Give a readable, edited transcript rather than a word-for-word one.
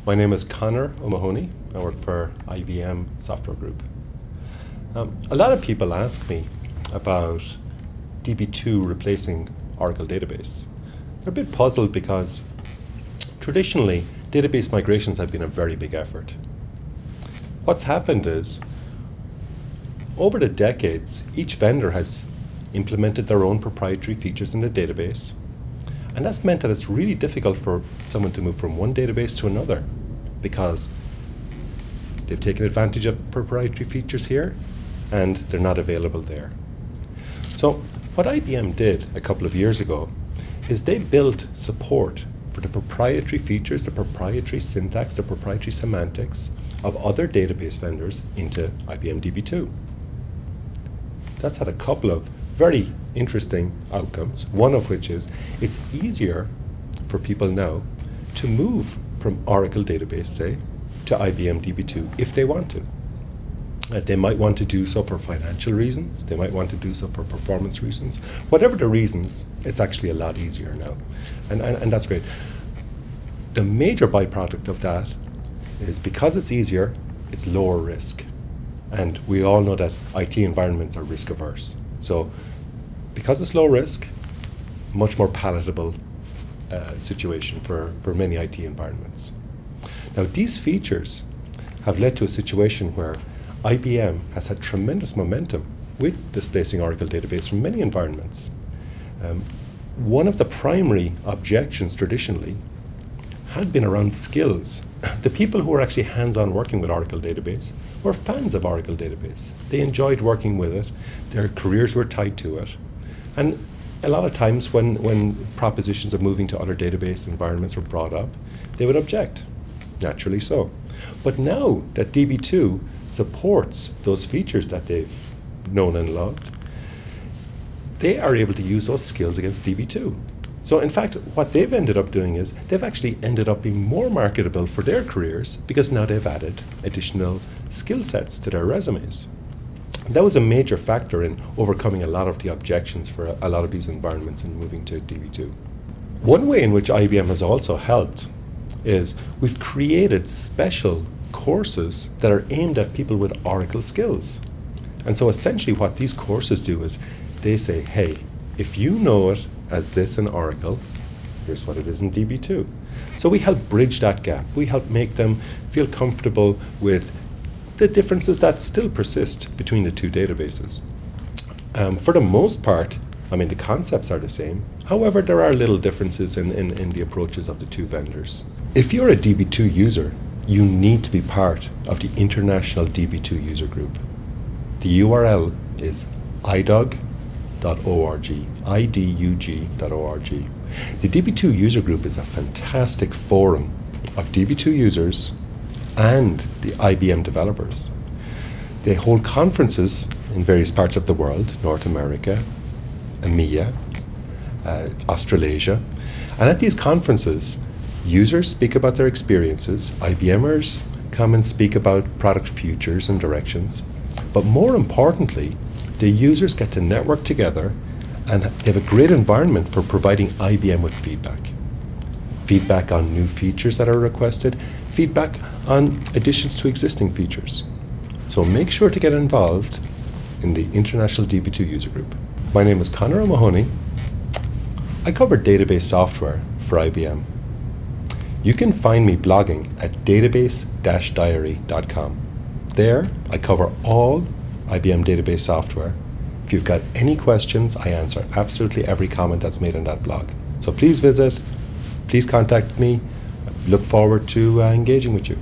My name is Conor O'Mahony. I work for IBM Software Group. A lot of people ask me about DB2 replacing Oracle database. They're a bit puzzled because traditionally database migrations have been a very big effort. What's happened is, over the decades, each vendor has implemented their own proprietary features in the database, and that's meant that it's really difficult for someone to move from one database to another because they've taken advantage of proprietary features here and they're not available there. So what IBM did a couple of years ago is they built support for the proprietary features, the proprietary syntax, the proprietary semantics of other database vendors into IBM DB2. That's had a couple of very interesting outcomes, one of which is it's easier for people now to move from Oracle database, say, to IBM DB2 if they want to. They might want to do so for financial reasons, they might want to do so for performance reasons. Whatever the reasons, it's actually a lot easier now, and that's great. The major byproduct of that is because it's easier, it's lower risk. And we all know that IT environments are risk averse. So because it's low risk, much more palatable situation for many IT environments. Now these features have led to a situation where IBM has had tremendous momentum with displacing Oracle database from many environments. One of the primary objections traditionally had been around skills. The people who were actually hands-on working with Oracle database were fans of Oracle database. They enjoyed working with it. Their careers were tied to it. And a lot of times when propositions of moving to other database environments were brought up, they would object, naturally so. But now that DB2 supports those features that they've known and loved, they are able to use those skills against DB2. So in fact, what they've ended up doing is they've actually ended up being more marketable for their careers because now they've added additional skill sets to their resumes. That was a major factor in overcoming a lot of the objections for a lot of these environments and moving to DB2. One way in which IBM has also helped is we've created special courses that are aimed at people with Oracle skills. And so essentially what these courses do is they say, hey, if you know it as this in Oracle, here's what it is in DB2. So we help bridge that gap. We help make them feel comfortable with the differences that still persist between the two databases. For the most part, I mean, the concepts are the same. However, there are little differences in the approaches of the two vendors. If you're a DB2 user, you need to be part of the International DB2 User Group. The URL is idug.org, idug.org. The DB2 User Group is a fantastic forum of DB2 users and the IBM developers. They hold conferences in various parts of the world, North America, EMEA, Australasia, and at these conferences, users speak about their experiences, IBMers come and speak about product futures and directions, but more importantly, the users get to network together and they have a great environment for providing IBM with feedback. Feedback on new features that are requested, feedback on additions to existing features. So make sure to get involved in the International DB2 User Group. My name is Conor O'Mahony. I cover database software for IBM. You can find me blogging at database-diary.com. There, I cover all IBM database software. If you've got any questions, I answer absolutely every comment that's made on that blog. So please visit, please contact me. I look forward to engaging with you.